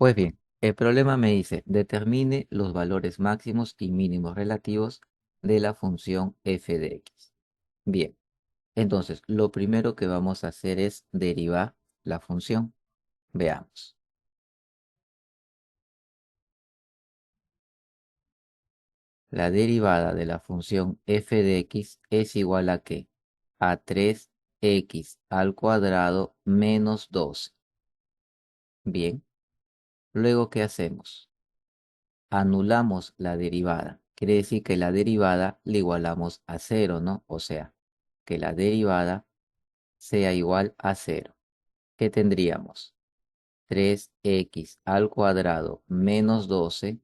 Pues bien, el problema me dice, determine los valores máximos y mínimos relativos de la función f de x. Bien, entonces lo primero que vamos a hacer es derivar la función. Veamos. La derivada de la función f de x es igual a ¿qué? A 3x al cuadrado menos 12. Bien, luego ¿qué hacemos? Anulamos la derivada. Quiere decir que la derivada le igualamos a cero, ¿no? O sea, que la derivada sea igual a cero. ¿Qué tendríamos? 3x al cuadrado menos 12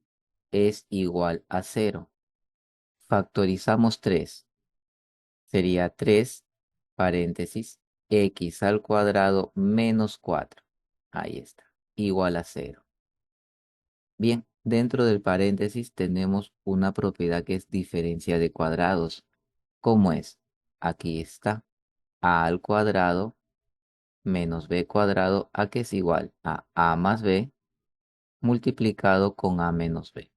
es igual a cero. Factorizamos 3. Sería 3 paréntesis, x al cuadrado menos 4. Ahí está, igual a cero. Bien, dentro del paréntesis tenemos una propiedad que es diferencia de cuadrados. ¿Cómo es? Aquí está. A al cuadrado menos b cuadrado, ¿a qué es igual? A más b multiplicado con a menos b.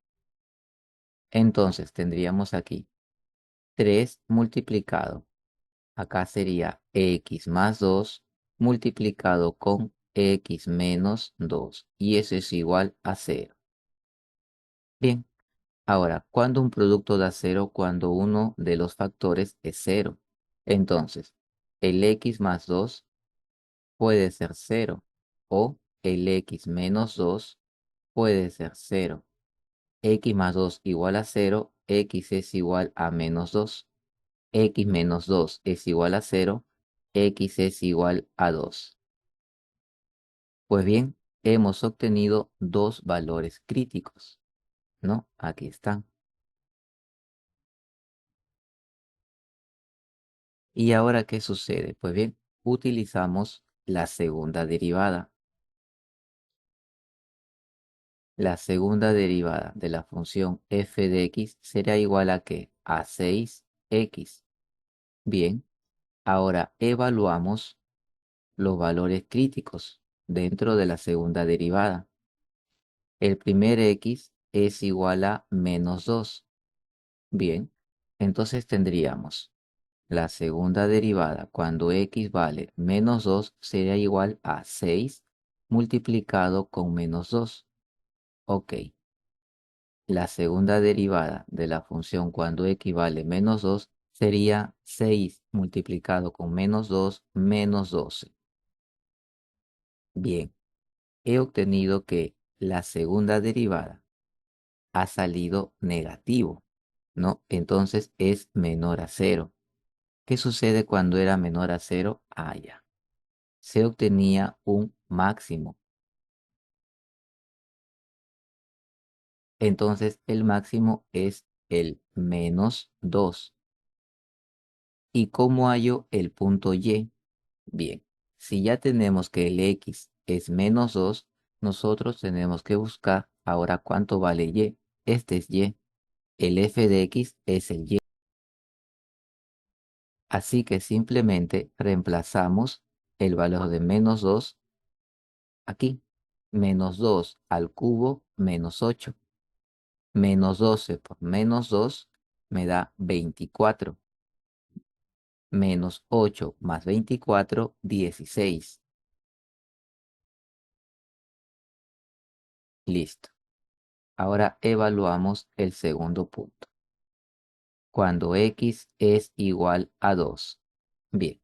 Entonces tendríamos aquí 3 multiplicado. Acá sería x más 2 multiplicado con x menos 2. Y eso es igual a cero. Bien. Ahora, ¿cuándo un producto da cero? Cuando uno de los factores es cero. Entonces, el x más 2 puede ser cero o el x menos 2 puede ser cero. X más 2 igual a cero, x es igual a menos 2. X menos 2 es igual a cero, x es igual a 2. Pues bien, hemos obtenido dos valores críticos, ¿no? Aquí están. ¿Y ahora qué sucede? Pues bien, utilizamos la segunda derivada. La segunda derivada de la función f de x será igual a ¿qué? A 6x. Bien, ahora evaluamos los valores críticos dentro de la segunda derivada. El primer x es igual a menos 2. Bien, entonces tendríamos la segunda derivada cuando x vale menos 2 sería igual a 6 multiplicado con menos 2. Ok. La segunda derivada de la función cuando x vale menos 2 sería 6 multiplicado con menos 2 menos 12. Bien, he obtenido que la segunda derivada ha salido negativo, ¿no? Entonces es menor a cero. ¿Qué sucede cuando era menor a cero? Ah, ya. Se obtenía un máximo. Entonces el máximo es el menos 2. ¿Y cómo hallo el punto y? Bien, si ya tenemos que el x es menos 2, nosotros tenemos que buscar ahora cuánto vale y. Este es y. El f de x es el y. Así que simplemente reemplazamos el valor de menos 2 aquí. Menos 2 al cubo menos 8. Menos 12 por menos 2 me da 24. Menos 8 más 24, 16. Listo. Ahora evaluamos el segundo punto. Cuando x es igual a 2. Bien,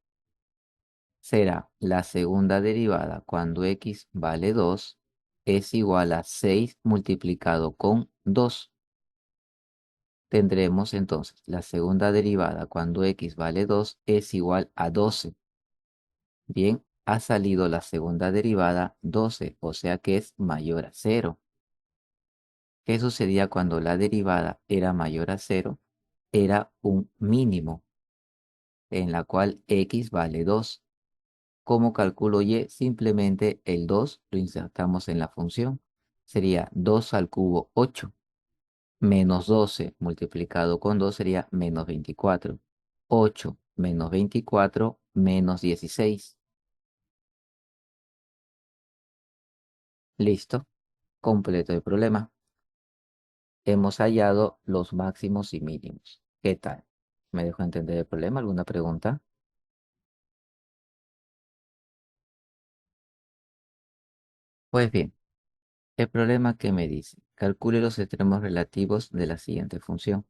será la segunda derivada cuando x vale 2 es igual a 6 multiplicado con 2. Tendremos entonces la segunda derivada cuando x vale 2 es igual a 12. Bien, ha salido la segunda derivada 12, o sea que es mayor a 0. ¿Qué sucedía cuando la derivada era mayor a 0? Era un mínimo en la cual x vale 2. ¿Cómo calculo y? Simplemente el 2 lo insertamos en la función. Sería 2 al cubo 8. Menos 12 multiplicado con 2 sería menos 24. 8 menos 24 menos 16. ¿Listo? Completo el problema. Hemos hallado los máximos y mínimos. ¿Qué tal? ¿Me dejo entender el problema? ¿Alguna pregunta? Pues bien, el problema que me dice, calcule los extremos relativos de la siguiente función.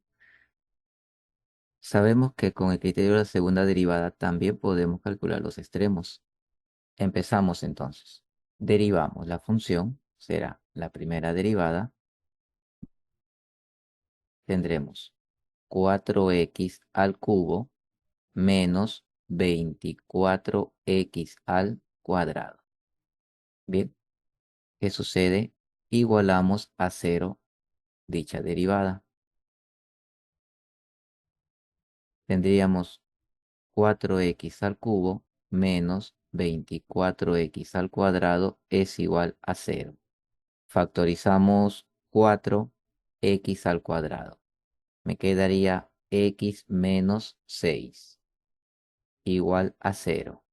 Sabemos que con el criterio de la segunda derivada también podemos calcular los extremos. Empezamos entonces. Derivamos la función, será la primera derivada. Tendremos 4x al cubo menos 24x al cuadrado. Bien, ¿qué sucede? Igualamos a cero dicha derivada. Tendríamos 4x al cubo menos 24x al cuadrado es igual a cero. Factorizamos 4x al cuadrado. Me quedaría x menos 6 igual a cero.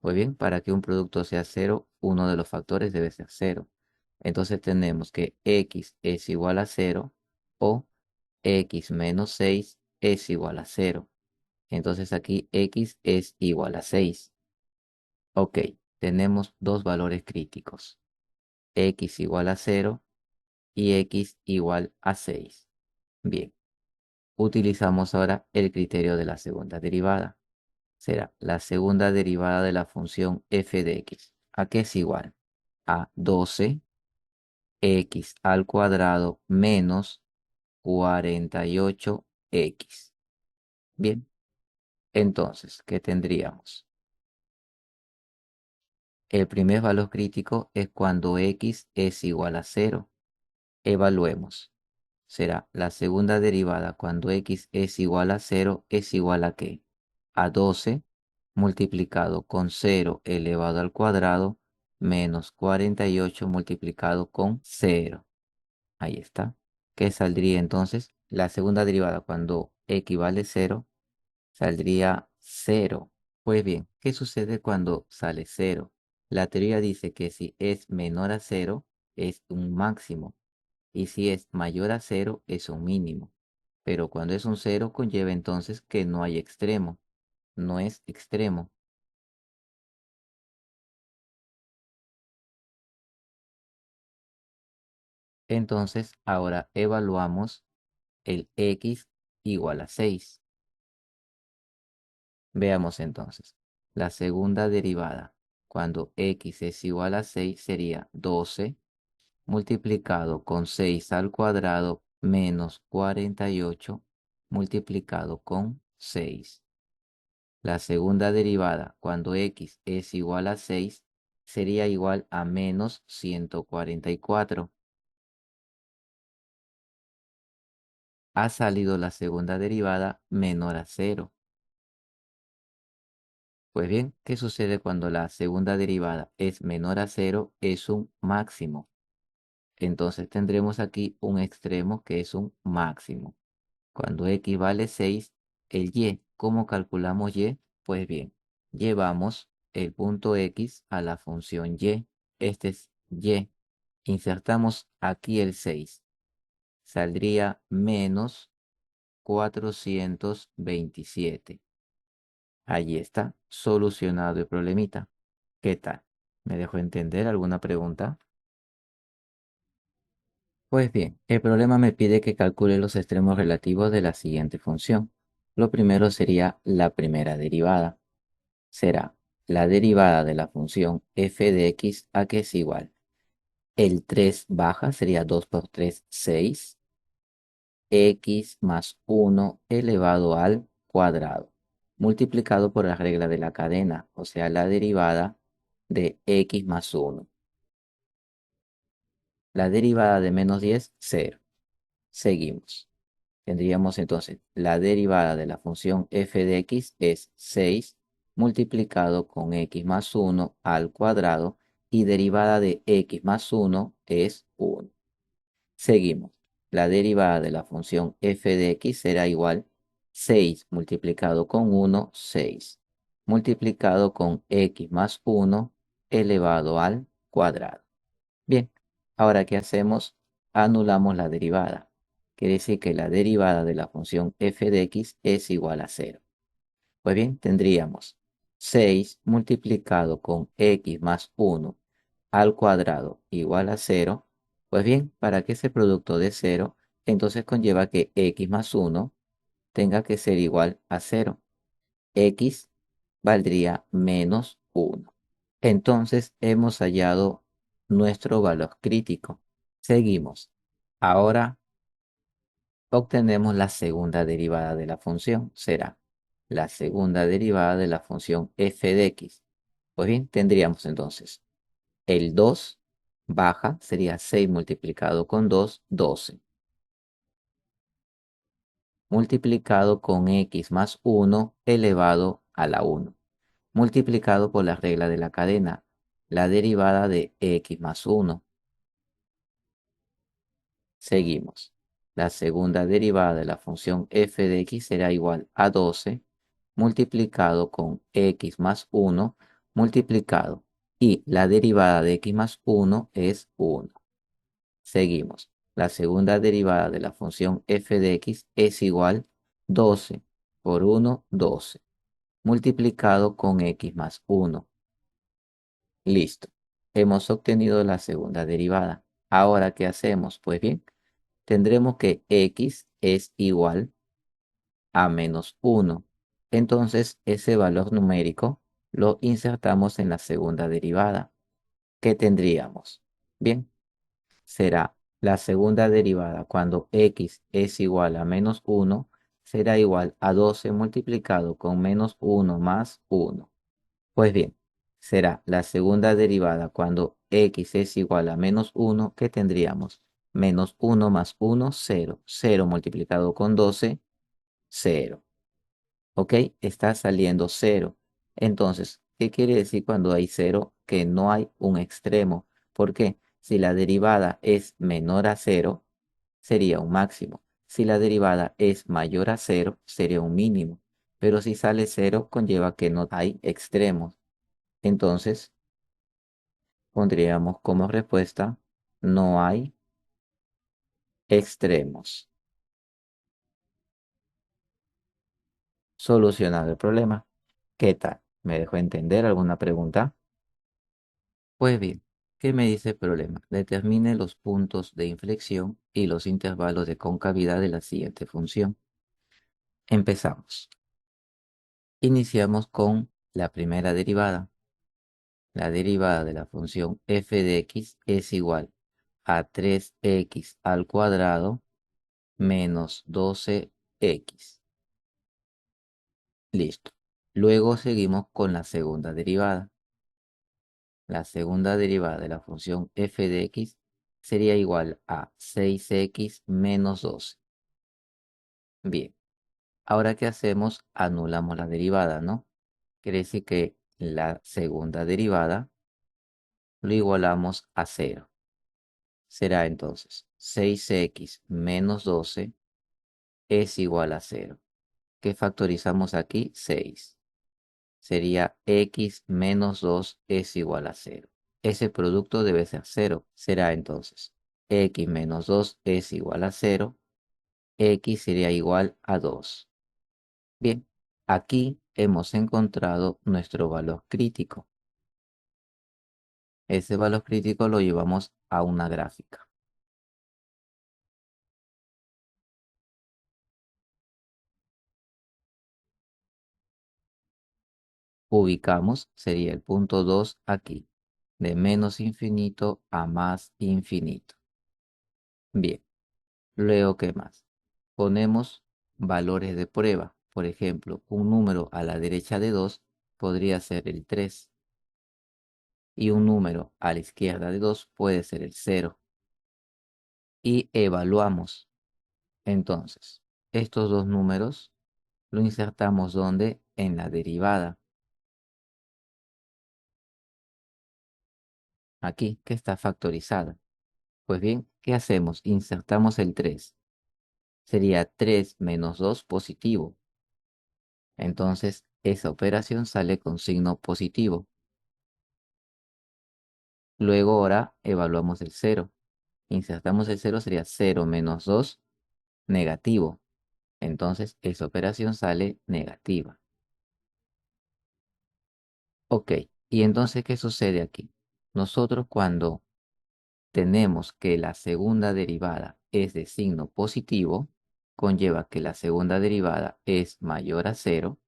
Muy bien, para que un producto sea cero, uno de los factores debe ser cero. Entonces tenemos que x es igual a cero o x menos 6 es igual a cero. Entonces aquí x es igual a 6. Ok, tenemos dos valores críticos. X igual a cero y x igual a 6. Bien, utilizamos ahora el criterio de la segunda derivada. Será la segunda derivada de la función f de x. ¿A qué es igual? A 12 x al cuadrado menos 48x. Bien, entonces, ¿qué tendríamos? El primer valor crítico es cuando x es igual a cero. Evaluemos. Será la segunda derivada cuando x es igual a cero es igual a ¿qué? A 12 multiplicado con cero elevado al cuadrado menos 48 multiplicado con cero. Ahí está. ¿Qué saldría entonces? La segunda derivada cuando equivale cero saldría cero. Pues bien, ¿qué sucede cuando sale cero? La teoría dice que si es menor a cero es un máximo y si es mayor a cero es un mínimo. Pero cuando es un cero conlleva entonces que no hay extremo, no es extremo. Entonces ahora evaluamos el x igual a 6. Veamos entonces. La segunda derivada, cuando x es igual a 6, sería 12 multiplicado con 6 al cuadrado menos 48 multiplicado con 6. La segunda derivada, cuando x es igual a 6, sería igual a menos 144. Ha salido la segunda derivada menor a cero. Pues bien, ¿qué sucede cuando la segunda derivada es menor a cero? Es un máximo. Entonces tendremos aquí un extremo que es un máximo. Cuando x vale 6, el y, ¿cómo calculamos y? Pues bien, llevamos el punto x a la función y. Este es y. Insertamos aquí el 6. Saldría menos 427. Allí está, solucionado el problemita. ¿Qué tal? ¿Me dejó entender alguna pregunta? Pues bien, el problema me pide que calcule los extremos relativos de la siguiente función. Lo primero sería la primera derivada. Será la derivada de la función f de x a que es igual. El 3 baja sería 2 por 3, 6. X más 1 elevado al cuadrado, multiplicado por la regla de la cadena, o sea, la derivada de x más 1. La derivada de menos 10, 0. Seguimos. Tendríamos entonces la derivada de la función f de x es 6 multiplicado con x más 1 al cuadrado y derivada de x más 1 es 1. Seguimos. La derivada de la función f de x será igual 6 multiplicado con 1, 6. Multiplicado con x más 1 elevado al cuadrado. Bien, Ahora, ¿qué hacemos? Anulamos la derivada. Quiere decir que la derivada de la función f de x es igual a cero. Pues bien, tendríamos 6 multiplicado con x más 1 al cuadrado igual a cero. Pues bien, para que ese producto de cero, entonces conlleva que x más 1 tenga que ser igual a cero. X valdría menos 1. Entonces hemos hallado nuestro valor crítico. Seguimos. Ahora obtenemos la segunda derivada de la función. Será la segunda derivada de la función f de x. Pues bien, tendríamos entonces el 2 baja, sería 6 multiplicado con 2, 12. Multiplicado con x más 1 elevado a la 1. Multiplicado por la regla de la cadena, la derivada de x más 1. Seguimos. La segunda derivada de la función f de x será igual a 12 multiplicado con x más 1 multiplicado. Y la derivada de x más 1 es 1. Seguimos. La segunda derivada de la función f de x es igual a 12 por 1, 12, multiplicado con x más 1. Listo. Hemos obtenido la segunda derivada. Ahora, ¿qué hacemos? Pues bien, tendremos que x es igual a menos 1. Entonces, ese valor numérico lo insertamos en la segunda derivada. ¿Qué tendríamos? Bien, será la segunda derivada cuando x es igual a menos 1, será igual a 12 multiplicado con menos 1 más 1. Pues bien, será la segunda derivada cuando x es igual a menos 1, que tendríamos menos 1 más 1, 0. 0 multiplicado con 12, 0. ¿Ok? Está saliendo 0. Entonces, ¿qué quiere decir cuando hay 0? Que no hay un extremo. ¿Por qué? Si la derivada es menor a 0, sería un máximo. Si la derivada es mayor a 0, sería un mínimo. Pero si sale 0, conlleva que no hay extremos. Entonces, pondríamos como respuesta, no hay extremos. Solucionado el problema. ¿Qué tal? ¿Me dejó entender alguna pregunta? Pues bien, ¿qué me dice el problema? Determine los puntos de inflexión y los intervalos de concavidad de la siguiente función. Empezamos. Iniciamos con la primera derivada. La derivada de la función f de x es igual a 3x al cuadrado menos 12x. Listo. Luego seguimos con la segunda derivada. La segunda derivada de la función f de x sería igual a 6x menos 12. Bien, ahora ¿qué hacemos? Anulamos la derivada, ¿no? Quiere decir que la segunda derivada lo igualamos a 0. Será entonces 6x menos 12 es igual a 0. ¿Qué factorizamos aquí? 6. Sería x menos 2 es igual a 0. Ese producto debe ser 0. Será entonces x menos 2 es igual a 0. X sería igual a 2. Bien, aquí hemos encontrado nuestro valor crítico. Ese valor crítico lo llevamos a una gráfica. Ubicamos, sería el punto 2 aquí, de menos infinito a más infinito. Bien, luego, ¿qué más? Ponemos valores de prueba. Por ejemplo, un número a la derecha de 2 podría ser el 3 y un número a la izquierda de 2 puede ser el 0. Y evaluamos. Entonces, estos dos números lo insertamos donde en la derivada. Aquí, que está factorizada. Pues bien, ¿qué hacemos? Insertamos el 3. Sería 3 menos 2 positivo. Entonces, esa operación sale con signo positivo. Luego ahora evaluamos el 0. Insertamos el cero, sería 0 menos 2 negativo. Entonces, esa operación sale negativa. Ok, y entonces, ¿qué sucede aquí? Nosotros cuando tenemos que la segunda derivada es de signo positivo, conlleva que la segunda derivada es mayor a cero,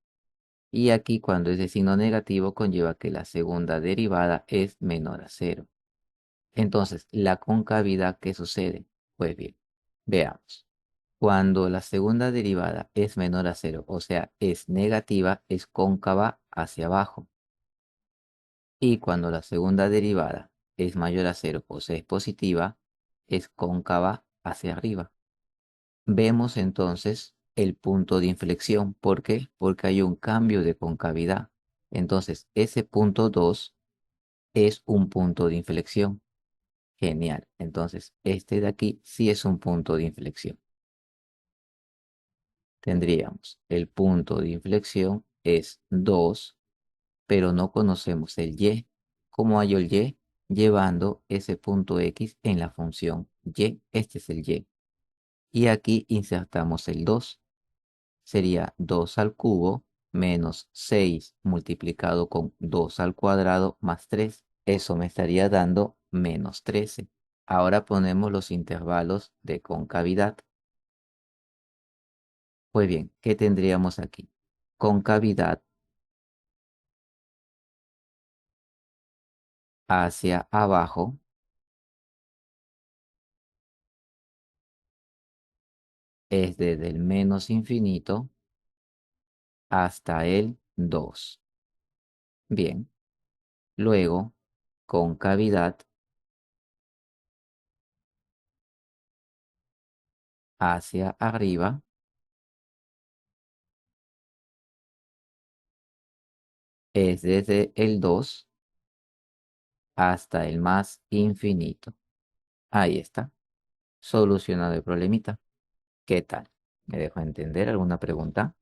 y aquí cuando es de signo negativo, conlleva que la segunda derivada es menor a cero. Entonces, la concavidad, ¿qué sucede? Pues bien, veamos. Cuando la segunda derivada es menor a cero, o sea, es negativa, es cóncava hacia abajo. Y cuando la segunda derivada es mayor a cero, o sea, es positiva, es cóncava hacia arriba. Vemos entonces el punto de inflexión. ¿Por qué? Porque hay un cambio de concavidad. Entonces, ese punto 2 es un punto de inflexión. Genial. Entonces, este de aquí sí es un punto de inflexión. Tendríamos el punto de inflexión es 2, pero no conocemos el y. ¿Cómo hallo el y? Llevando ese punto x en la función y. Este es el y. Y aquí insertamos el 2. Sería 2 al cubo menos 6 multiplicado con 2 al cuadrado más 3. Eso me estaría dando menos 13. Ahora ponemos los intervalos de concavidad. Pues bien, ¿qué tendríamos aquí? Concavidad hacia abajo es desde el menos infinito hasta el 2. Bien, luego concavidad hacia arriba es desde el 2 hasta el más infinito. Ahí está, solucionado el problemita. ¿Qué tal? ¿Me dejo entender alguna pregunta?